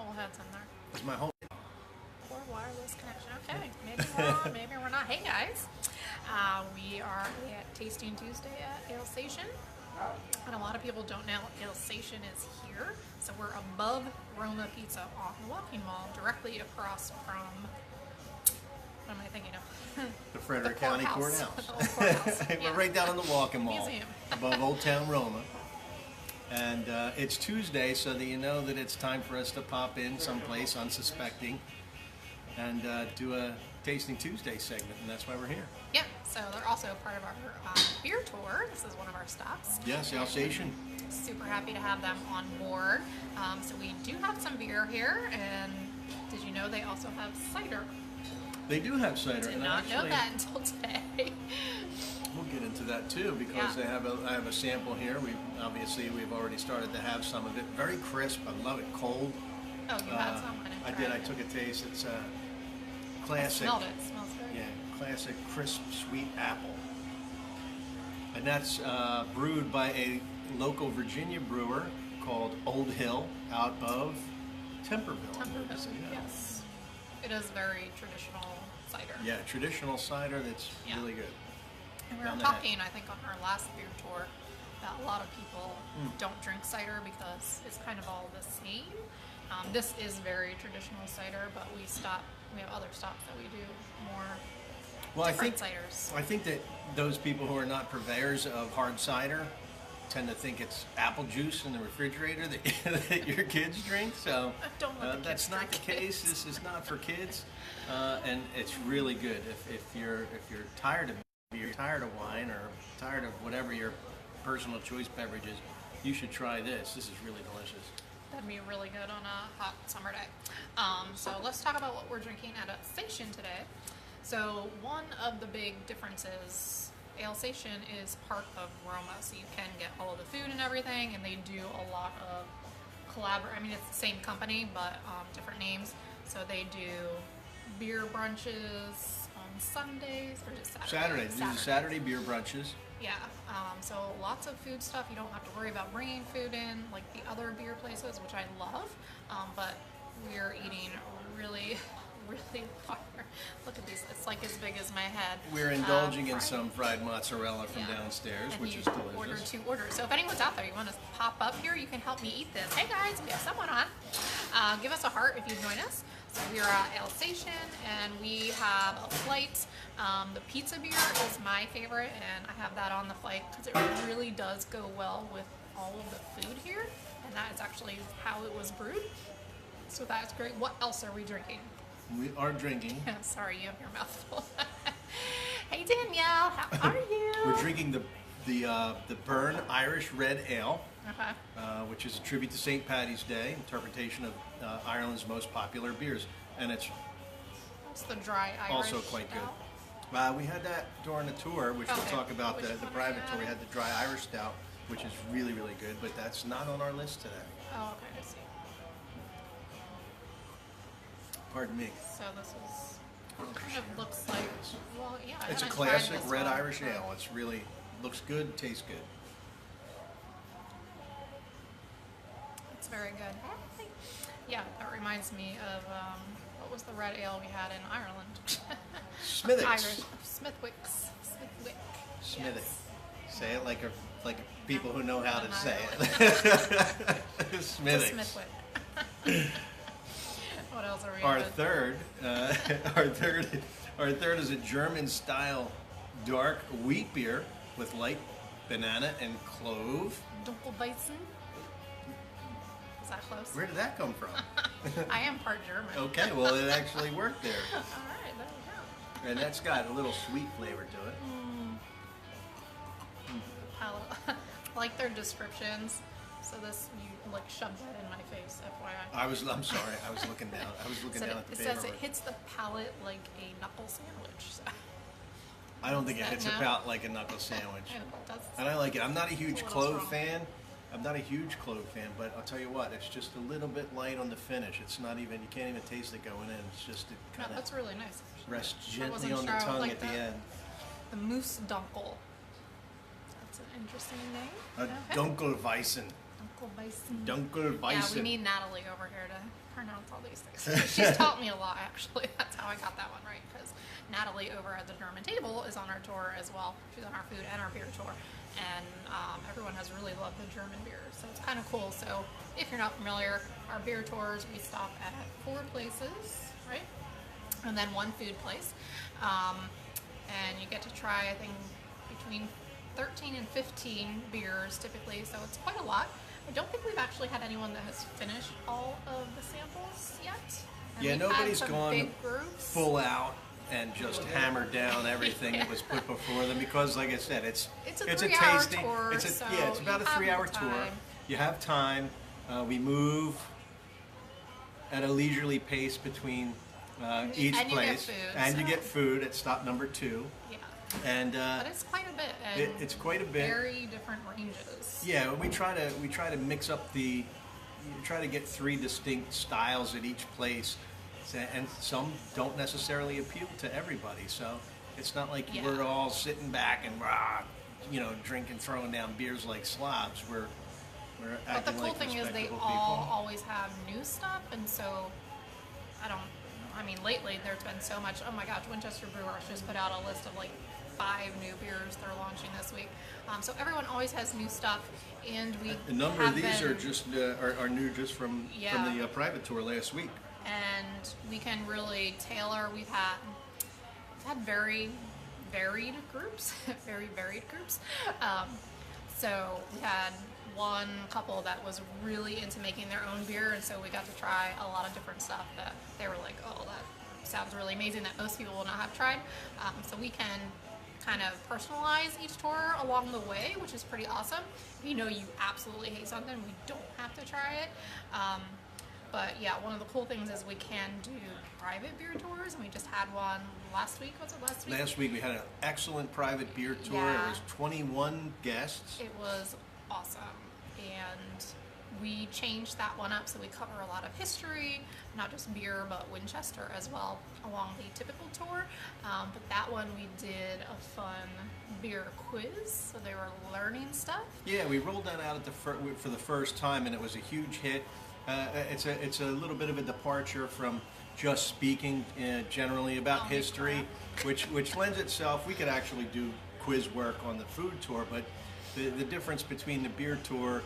whole head's in there. It's my home. Poor wireless connection. Okay, maybe we're on, maybe we're not. Hey guys, we are at Tasting Tuesday at Alsatian, and a lot of people don't know Alsatian is here. So we're above Roma Pizza on the Walking Mall, directly across from. What am I thinking of? The Frederick County Courthouse. The old courthouse. We're Yeah. right down on the Walking Mall, Museum. above Old Town Roma. And it's Tuesday, so that you know that it's time for us to pop in someplace unsuspecting and do a Tasting Tuesday segment, and that's why we're here. Yeah, so they're also part of our beer tour. This is one of our stops. Yes, Alsatian. Super happy to have them on board. So we do have some beer here, and did you know they also have cider? They do have cider. Did and not actually, know that until today. We'll get into that too, because Yeah. I have a sample here. We've already started to have some of it. Very crisp. I love it cold. Oh, you had some? I did. I took a taste. It's classic. I smelled it. It smells very Yeah, classic crisp sweet apple. And that's brewed by a local Virginia brewer called Old Hill out of Temperville. Temperville, yes. It is very traditional cider. Yeah, traditional cider that's Yeah. really good. And we Down were the talking, I think, on our last beer tour that a lot of people don't drink cider because it's kind of all the same. This is very traditional cider, but we have other stops that we do more Well, different ciders. I think that those people who are not purveyors of hard cider tend to think it's apple juice in the refrigerator that, that your kids drink. So Don't let the kids that's not the drink it. case. This is not for kids, and it's really good. If you're tired of beer, tired of wine, or tired of whatever your personal choice beverage is, you should try this. This is really delicious. That'd be really good on a hot summer day. So let's talk about what we're drinking at Alsatian today. So one of the big differences, Alsatian is part of Roma, so you can get all of the food and everything, and they do a lot of I mean, it's the same company, but different names. So they do beer brunches on Sundays, or just Saturdays? These are Saturday beer brunches. Yeah, so lots of food stuff. You don't have to worry about bringing food in like the other beer places, which I love, but we're eating really, really far. Look at these, it's like as big as my head. We're indulging in some fried mozzarella from downstairs, and which you is delicious. order two orders. So if anyone's out there, you want to pop up here, you can help me eat this. Hey guys, we have someone on. Give us a heart if you join us. So we are at Alsatian, and we have a flight. The pizza beer is my favorite, and I have that on the flight because it really does go well with all of the food here, and that is actually how it was brewed. So that's great. What else are we drinking? We are drinking. Sorry, you have your mouth full. Hey Danielle, how are you? We're drinking the Burn Irish Red Ale, Okay. which is a tribute to St. Paddy's Day, interpretation of Ireland's most popular beers, and it's It's the dry Irish also quite stout. good. We had that during the tour, which we'll Okay. talk about, Which the one are private you tour. We at? had the dry Irish Stout, which is really, really good, but that's not on our list today. Oh, okay, I see. Pardon me. So this is kind of looks like, well, yeah. I It's a haven't tried classic this red one. Irish ale. It's really, looks good, tastes good. It's very good. Yeah, that reminds me of what was the red ale we had in Ireland? Smithwick's. Irish Smithwick's. Smithwick. Yes. Say it like people who know how to In say Ireland. it. It's a Smithwick's. Smithwick. What else are we Our having? third is a German-style dark wheat beer with light banana and clove. Dunkelweizen. Is that close? Where did that come from? I am part German. Okay, well it actually worked there, All right, there we go. and that's got a little sweet flavor to it. I like their descriptions. So this, you like shoved that in my face, FYI. I'm sorry, I was looking down. I was looking So down at the it says it paperwork. hits the palate like a knuckle sandwich. So. I don't think it that hits now? about like a knuckle sandwich. And it does. And I like it. I'm not a huge little clove strong. fan. I'm not a huge clove fan, but I'll tell you what, it's just a little bit light on the finish. It's not even, you can't even taste it going in. It's just, it No, kind of that's really nice. rests I gently wasn't on the sure I would tongue like at the that. end. The Moose Dunkel. That's an interesting name. A Okay. Dunkelweizen. Uncle Bison. Dunkel Yeah, Bison. we need Natalie over here to pronounce all these things. She's taught me a lot, actually. That's how I got that one right, because Natalie over at the German table is on our tour as well. She's on our food and our beer tour, and everyone has really loved the German beer, so it's kind of cool. So if you're not familiar, our beer tours, we stop at 4 places, right? And then 1 food place. And you get to try, I think, between 13 and 15 beers typically, so it's quite a lot. I don't think we've actually had anyone that has finished all of the samples yet. And Yeah, we've nobody's had some gone big groups. full out and just hammered down everything that was put before them, because, like I said, it's a a 3-hour tasting. tour, It's so it's about a you have 3-hour the tour. time. You have time. We move at a leisurely pace between each and you get place, food, and so- you get food at stop number 2. Yeah, And but it's quite a bit. And it's quite a bit. Very different ranges. Yeah, we try to mix up try to get 3 distinct styles at each place, and some don't necessarily appeal to everybody. So it's not like Yeah. we're all sitting back and drinking, throwing down beers like slobs. We're But the acting cool like thing is they respectable all people. always have new stuff, and so lately there's been so much. Oh my gosh, Winchester Brewers just put out a list of like 5 new beers they're launching this week. So everyone always has new stuff, and we A number have of these been, are just are new just from Yeah. the private tour last week. and we can really tailor. We've had very varied groups, very varied groups. So we had one couple that was really into making their own beer, and so we got to try a lot of different stuff that they were like, oh, that sounds really amazing, that most people will not have tried. So we can kind of personalize each tour along the way, which is pretty awesome. If you know you absolutely hate something, we don't have to try it. But yeah, one of the cool things is we can do private beer tours, and we just had one last week. Was it last week? Last week we had an excellent private beer tour. Yeah. It was 21 guests. It was awesome, and we changed that one up so we cover a lot of history, not just beer, but Winchester as well along the typical tour. But that one we did a fun beer quiz, so they were learning stuff. Yeah, we rolled that out at for the first time, and it was a huge hit. It's a little bit of a departure from just speaking generally about history, which lends itself. We could actually do quiz work on the food tour, but the difference between the beer tour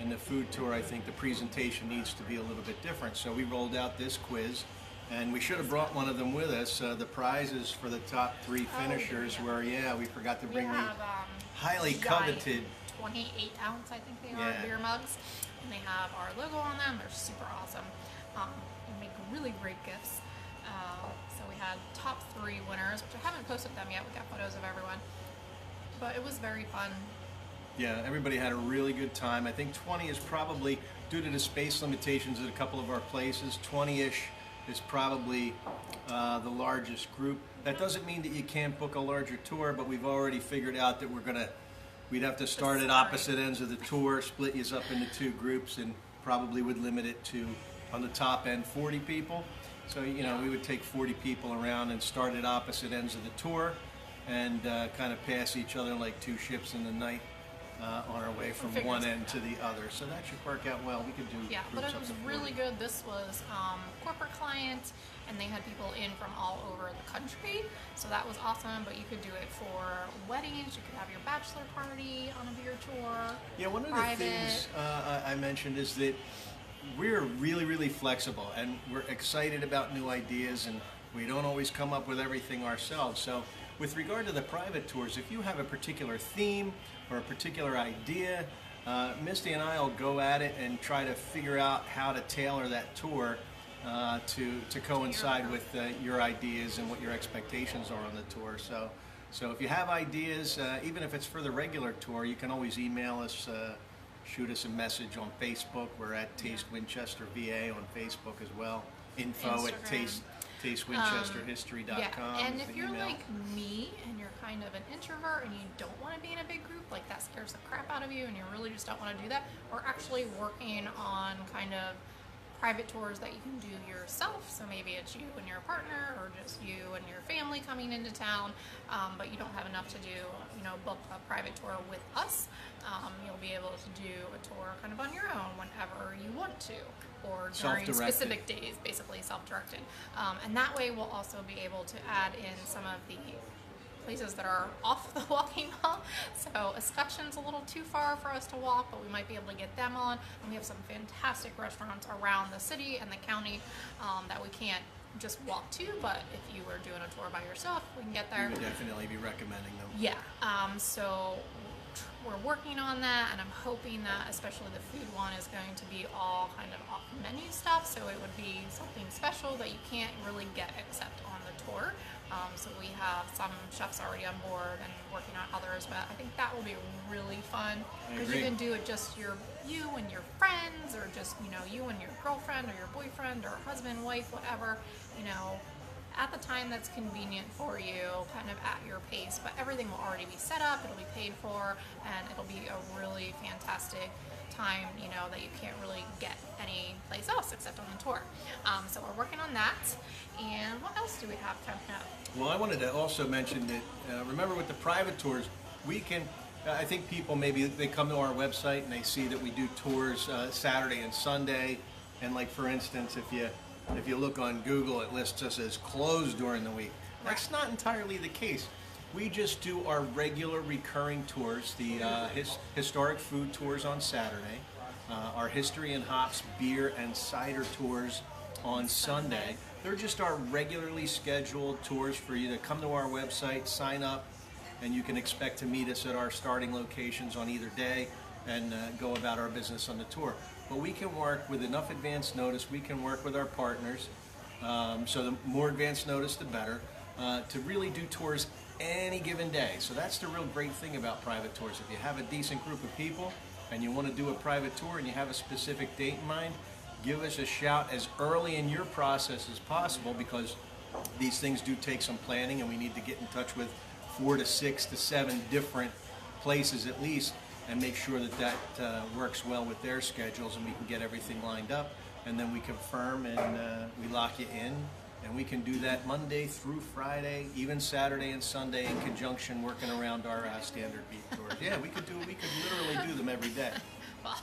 and the food tour, I think the presentation needs to be a little bit different. So we rolled out this quiz, and we should have brought one of them with us. The prizes for the top 3 finishers were, we forgot to bring We the have highly giant coveted 28-ounce, I think they are, Yeah. beer mugs, and they have our logo on them. They're super awesome. They make really great gifts. So we had top 3 winners, which I haven't posted them yet. We got photos of everyone, but it was very fun. Yeah, everybody had a really good time. I think 20 is probably, due to the space limitations at a couple of our places, 20-ish is probably the largest group. That doesn't mean that you can't book a larger tour, but we've already figured out that we'd have to start at opposite ends of the tour, split you up into 2 groups, and probably would limit it to, on the top end, 40 people. So, we would take 40 people around and start at opposite ends of the tour, and kind of pass each other like 2 ships in the night. On our way from one end to the other, so that should work out well. We could do But groups it up was to 40. really good. This was corporate clients, and they had people in from all over the country, so that was awesome. But you could do it for weddings. You could have your bachelor party on a beer tour. Yeah, one of private. the things I mentioned is that we're really, really flexible, and we're excited about new ideas, and we don't always come up with everything ourselves. So with regard to the private tours, if you have a particular theme or a particular idea, Misty and I will go at it and try to figure out how to tailor that tour to coincide with your ideas and what your expectations are on the tour. So if you have ideas, even if it's for the regular tour, you can always email us, shoot us a message on Facebook. We're at Taste Winchester VA on Facebook as well. Info at Instagram. tastewinchesterhistory.com. Yeah, and is if the you're email. like me and you're kind of an introvert and you don't want to be in a big group, like that scares the crap out of you and you really just don't want to do that, we're actually working on kind of private tours that you can do yourself. So maybe it's you and your partner, or just you and your family coming into town, but you don't have enough to do, book a private tour with us. You'll be able to do a tour kind of on your own whenever you want to, or during specific days, basically self-directed. And that way we'll also be able to add in some of the places that are off the walking mall. So Escutcheon's a little too far for us to walk, but we might be able to get them on. And we have some fantastic restaurants around the city and the county that we can't just walk to, but if you were doing a tour by yourself, we can get there. We would definitely be recommending them. Yeah, so we're working on that, and I'm hoping that especially the food one is going to be all kind of off menu stuff, so it would be something special that you can't really get except on the tour. So we have some chefs already on board and working on others, but I think that will be really fun because you can do it just you and your friends, or just you and your girlfriend or your boyfriend or husband, wife, whatever, at the time that's convenient for you, kind of at your pace. But everything will already be set up, it'll be paid for, and it'll be a really fantastic time, that you can't really get any place else except on the tour. So we're working on that. And what else do we have coming up? Well, I wanted to also mention that, remember with the private tours, we can, I think people maybe, they come to our website and they see that we do tours Saturday and Sunday. And like, for instance, if you look on Google, it lists us as closed during the week. That's not entirely the case. We just do our regular recurring tours, the historic food tours on Saturday, our history and hops, beer and cider tours on Sunday. They're just our regularly scheduled tours for you to come to our website, sign up, and you can expect to meet us at our starting locations on either day and go about our business on the tour. But we can work with enough advance notice, we can work with our partners, so the more advance notice the better, to really do tours any given day. So that's the real great thing about private tours. If you have a decent group of people and you want to do a private tour and you have a specific date in mind, give us a shout as early in your process as possible, because these things do take some planning and we need to get in touch with 4 to 6 to 7 different places at least, and make sure that works well with their schedules, and we can get everything lined up, and then we confirm and we lock you in. And we can do that Monday through Friday, even Saturday and Sunday in conjunction, working around our standard beer tours. Yeah, we could literally do them every day. Well,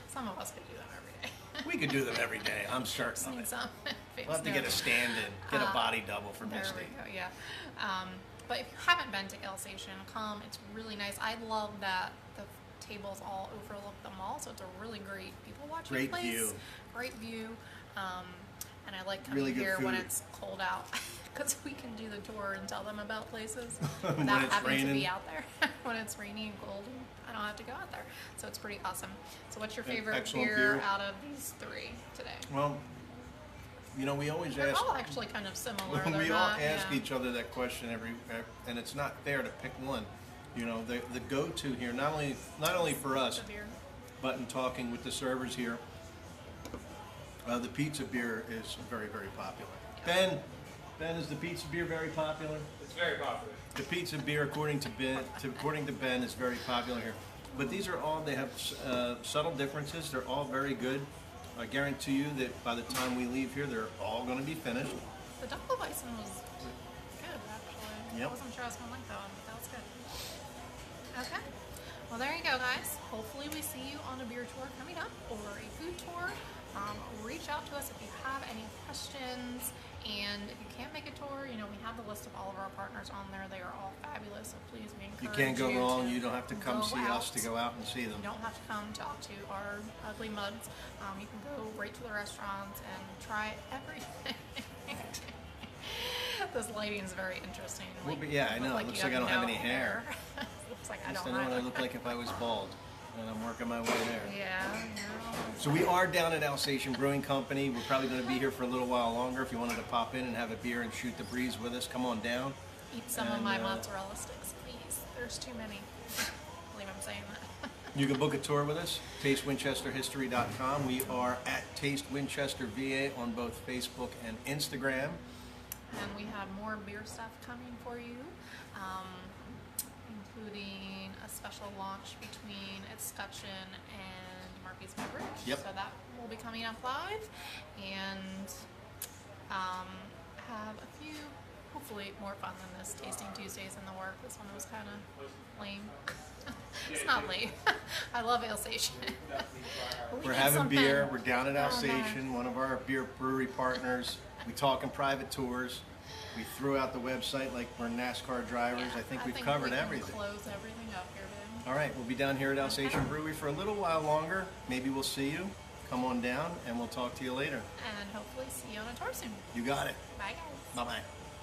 some of us could do them every day. We could do them every day, I'm certain of it. We'll have to get a stand-in, get a body double for Misty. There we go, yeah. But if you haven't been to Alsatian, come. It's really nice. I love that the tables all overlook the mall, so it's a really great people watching place. Great view. And I like coming really here food. when it's cold out, because we can do the tour and tell them about places without having to be out there. When it's rainy and cold, I don't have to go out there. So it's pretty awesome. So what's your favorite beer out of these three today? Well, we always They're ask. all actually kind of similar. We all ask each other that question and it's not fair to pick one. The go-to here, not only for us, but in talking with the servers here, the pizza beer is very, very popular. Ben, is the pizza beer very popular? It's very popular. The pizza beer, according to Ben, is very popular here. But these are all, they have subtle differences. They're all very good. I guarantee you that by the time we leave here, they're all going to be finished. The double bison was good, actually. Yep. I wasn't sure I was going to like that one, but that was good. Okay. Well, there you go, guys. Hopefully we see you on a beer tour coming up, or a food tour. Reach out to us if you have any questions, and if you can't make a tour, we have the list of all of our partners on there. They are all fabulous, so please, we encourage you. You can't go wrong. You don't have to come see us to go out and see them. You don't have to come talk to our ugly mugs. You can go right to the restaurants and try everything. This lighting is very interesting. Well, but yeah, I know. It looks like I don't have any hair. Looks like I know don't what I look like if I was bald. And I'm working my way there. Yeah, no. So we are down at Alesatian Brewing Company. We're probably going to be here for a little while longer. If you wanted to pop in and have a beer and shoot the breeze with us, come on down. Eat some of my mozzarella sticks, please. There's too many. I believe I'm saying that. You can book a tour with us, tastewinchesterhistory.com. We are at Taste Winchester VA on both Facebook and Instagram. And we have more beer stuff coming for you, including a special launch between Escutcheon and Murphy's Beverage. Yep. So that will will be coming up live, and have a few, hopefully more fun than this Tasting Tuesdays in the work. This one was kind of lame. It's not lame. I love Alsatian. We're having beer. We're down at Alsatian, one of our beer brewery partners. We talk in private tours. We threw out the website like we're NASCAR drivers. I think we've covered everything. Close everything up here, babe. All right, we'll be down here at Alsatian Brewery for a little while longer. Maybe we'll see you. Come on down, and we'll talk to you later. And hopefully see you on a tour soon. You got it. Bye, guys. Bye-bye.